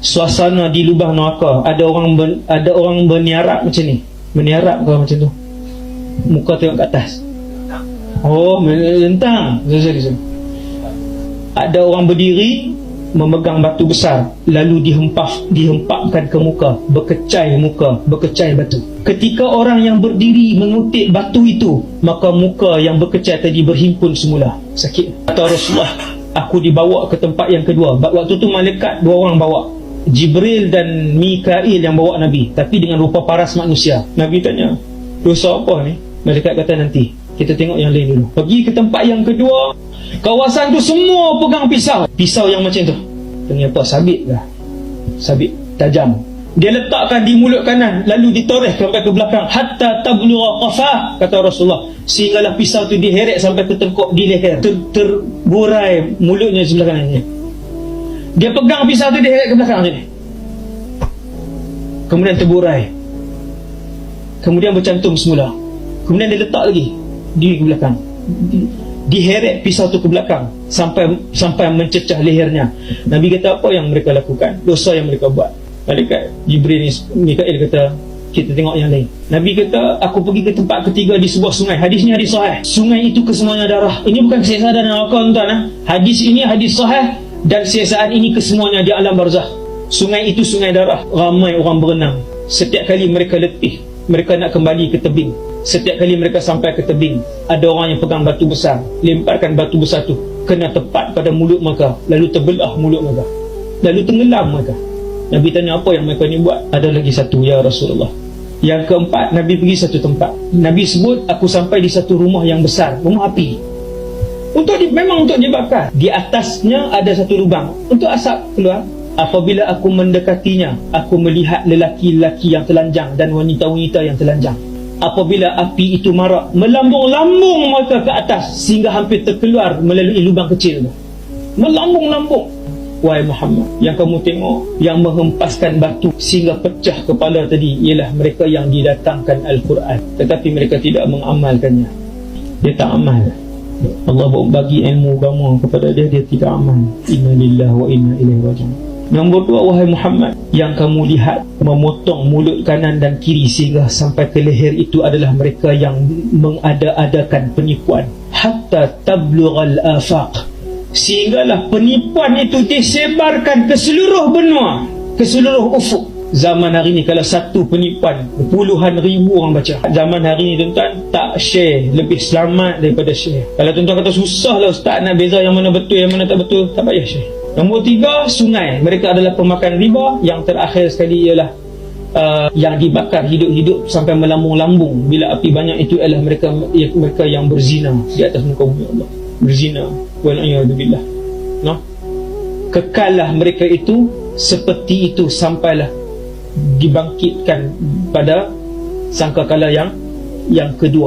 suasana di lubang neraka, ada orang berniarap macam ni. Berniarap ke macam tu? Muka tengok ke atas. Oh, melentang. Ada orang berdiri memegang batu besar, lalu dihempapkan ke muka, berkecai batu. Ketika orang yang berdiri mengutip batu itu, maka muka yang berkecai tadi berhimpun semula. Sakit. Kata Rasulullah, aku dibawa ke tempat yang kedua. Waktu tu malaikat dua orang bawa, Jibril dan Mikail yang bawa Nabi, tapi dengan rupa paras manusia. Nabi tanya, dosa apa ni? Malaikat kata, nanti kita tengok yang lain dulu. Pergi ke tempat yang kedua. Kawasan tu semua pegang pisau. Pisau yang macam tu, ternyata sabit lah. Sabit tajam. Dia letakkan di mulut kanan, lalu ditoreh sampai ke belakang, hatta tablugha qafah, kata Rasulullah, sehinggalah pisau tu diheret sampai ke tengkuk di leher, terburai mulutnya sebelah kanannya. Dia pegang pisau tu, diheret ke belakang macam ni, kemudian terburai, kemudian bercantum semula, kemudian dia letak lagi di belakang, diheret pisau tu ke belakang sampai mencecah lehernya. Nabi kata, apa yang mereka lakukan? Dosa yang mereka buat. Malaikat Jibril ni, Mikail kata, kita tengok yang lain. Nabi kata, aku pergi ke tempat ketiga di sebuah sungai. Hadis ni hadis sahih. Sungai itu kesemuanya darah. Ini bukan siksaan dan neraka, tuan. Hadis ini hadis sahih, dan siksaan ini kesemuanya di alam barzakh. Sungai itu sungai darah. Ramai orang berenang. Setiap kali mereka letih, mereka nak kembali ke tebing. Setiap kali mereka sampai ke tebing, ada orang yang pegang batu besar, lemparkan batu besar tu kena tepat pada mulut mereka, lalu terbelah mulut mereka, lalu tenggelam mereka. Nabi tanya, apa yang mereka ni buat? Ada lagi satu, ya Rasulullah. Yang keempat, Nabi pergi satu tempat. Nabi sebut, aku sampai di satu rumah yang besar, rumah api, memang untuk dibakar. Di atasnya ada satu lubang untuk asap keluar. Apabila aku mendekatinya, aku melihat lelaki-lelaki yang telanjang dan wanita-wanita yang telanjang. Apabila api itu marak, melambung-lambung mereka ke atas sehingga hampir terkeluar melalui lubang kecil. Melambung-lambung. Wahai Muhammad, yang kamu tengok yang menghempaskan batu sehingga pecah kepala tadi ialah mereka yang didatangkan Al-Quran, tetapi mereka tidak mengamalkannya. Dia tak amal. Allah bagi ilmu agama kepada dia, dia tidak amal. Inna lillahi wa inna ilaihi raji'un. Nombor dua, wahai Muhammad, yang kamu lihat memotong mulut kanan dan kiri sehingga sampai ke leher itu adalah mereka yang mengada-adakan penipuan. Hatta tablughal afaq, sehinggalah penipuan itu disebarkan ke seluruh benua, ke seluruh ufuk. Zaman hari ni kalau satu penipuan, puluhan ribu orang baca. Zaman hari ni tuan-tuan, tak share lebih selamat daripada share. Kalau tuan-tuan kata susah lah ustaz nak beza yang mana betul yang mana tak betul, tak payah share. Nombor tiga, sungai. Mereka adalah pemakan riba. Yang terakhir sekali ialah yang dibakar hidup-hidup sampai melambung-lambung. Bila api banyak itu adalah mereka yang berzina di atas muka bumi Allah. Berzina. Wal'iyadzubillah. No? Kekallah mereka itu seperti itu sampailah dibangkitkan pada sangkakala yang kedua.